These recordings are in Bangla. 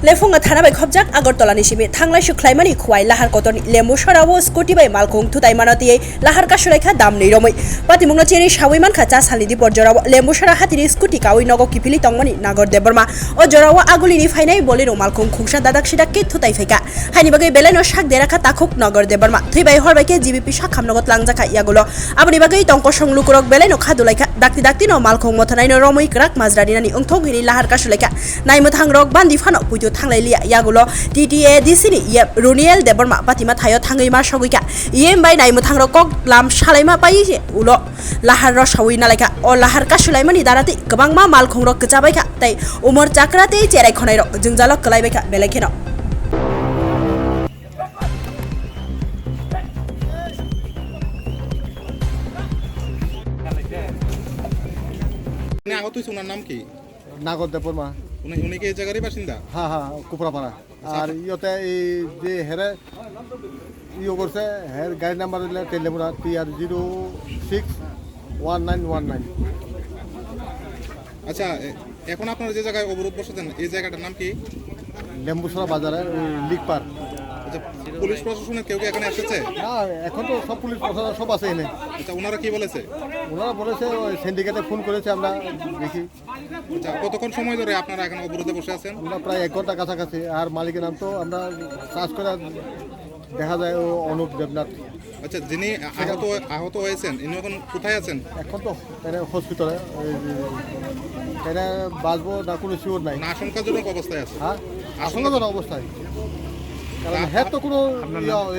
लेफुंगा थाना bai khobjak Agartala ni simi thanglai suklaimani khwai lahar kotoni lembu sorawo scooty bai malkhung thutai manati lahar ka suraikha dam nei romoi patimungna cheri sawai man khacha salidi porjorawo lembu sora hatiri scooty kawi nogo kipili tongmani Nagor Deborma o jorawo aguli ni fainai bolero malkhung khungsa dadak sidak ke thutai faika haini bagai beleno sak derakha takhuk Nagor Deborma thuibai horbai ke GBP sakham nogot langjaka iagulo aboni bagai tongko songlukurok beleno khadulaika dakti dakti no malkhung mothanai no romoi krak majrani ni ongthong hini lahar ka sulaika naimotang rok bandi phano puju thanglai lia iagulo TTA DC ni Runiel Deborma patima thayo thangai ma soguika iem bai naimotang rok kok lam salaima pai ulo lahar ro sawi nalaika o lahar ka sulaimani darati gobang ma malkhung rok kecabaika tai umor chakrate cherai khonai rok jungjalok kalaibaika belekeno আহত হয়েছে ওনার নাম কি? নাগর দেববর্মা। উনি কি এই জায়গারই বাসিন্দা? হ্যাঁ হ্যাঁ, কুপড়াপাড়া। আর ইয়তে এই যে হেরে ইয়ে করছে হের গাড়ি নাম্বার হইলে টেলেমুরা TR061919। আচ্ছা, এখন আপনারা যে জায়গায় অবরোধ বসেছেন এই জায়গাটার নাম কি? লেম্বুসরা বাজারে লিকপার। আচ্ছা, পুলিশ প্রশাসনের কেউ কি এখানে এসেছে? না, এখন তো সব পুলিশ প্রশাসন সব আছে এনে। আচ্ছা, ওনারা কি বলেছে? ওনারা বলেছে ওই সিন্ডিকেটে ফোন করেছে, আমরা দেখি। আচ্ছা, কতক্ষণ সময় ধরে আপনারা এখানে অবরোধে বসে আছেন? আমরা প্রায় 1 ঘন্টা কাছাকাছি। আর মালিকের নাম তো আমরা সার্চ করে দেখা যায় ও অনুপ দেবনাথ। আচ্ছা, যিনি আহত হয়েছেন ইনি এখন কোথায় আছেন? এখন তো হসপিটালে এটা বাঁচবো না কোনো শিওর নাই। না আশঙ্কাজনক অবস্থায় আছে? হ্যাঁ, আশঙ্কাজনক অবস্থায়। কারণ হ্যাঁ তো কোনো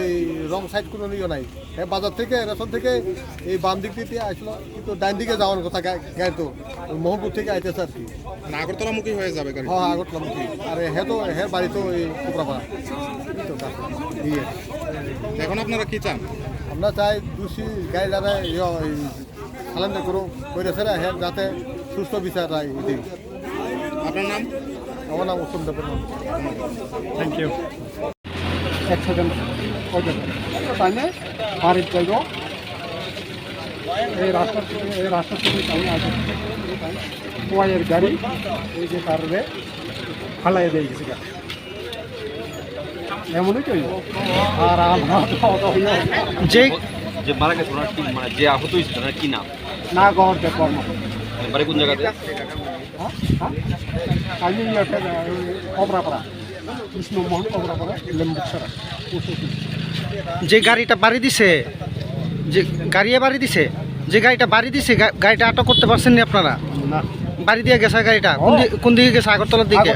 এই রং সাইড কোনো নিয়ে নাই। হ্যাঁ বাজার থেকে রেশন থেকে এই বাম দিক দিয়ে আসলো, কিন্তু ডান দিকে যাওয়ার কথা গাড়ি তো মোহনপুর থেকে আইতেছে আর কি। আগরতলামুখী হয়ে যাবে গাড়ি? হ্যাঁ, আগরতলামুখী। আর হ্যাঁ তো হ্যাঁ বাড়ি তো এই কুপড়াপাড়া দিয়ে। এখন আপনারা কি চান? আমরা চাই দোষী গাড়ি যারা সালেন্ডার করেছে না, হ্যাঁ যাতে সুস্থ বিচার রায়। আপনার নাম? আমার নাম Uttam Debbarma. Thank you. 1 second টাইমে বাড়ির যাইব এই রাস্তা থেকে আমি আসি ওয়াইয়ের গাড়ি এই যে কারণে ফালাই দিয়ে গেছে গাড়ি এমনই তো। আর আমরা যে মারা গেছে ওনার কি মানে যে আহত হয়েছিল ওনার কি নাম? নাগর দেববর্মা। বাড়ি কোন জায়গাতে? আমি কবরাপাড়া, কৃষ্ণমোহন কবরাপাড়া, লেম্বুসরা। যে গাড়িটা বাড়ি দিছে, যে গাড়িটা বাড়ি দিছে গাড়িটা আটক করতে পারছেন না আপনারা? না, বাড়ি দিয়ে গেছে গাড়িটা কোন দিকে গেছে? আগরতলার দিকে।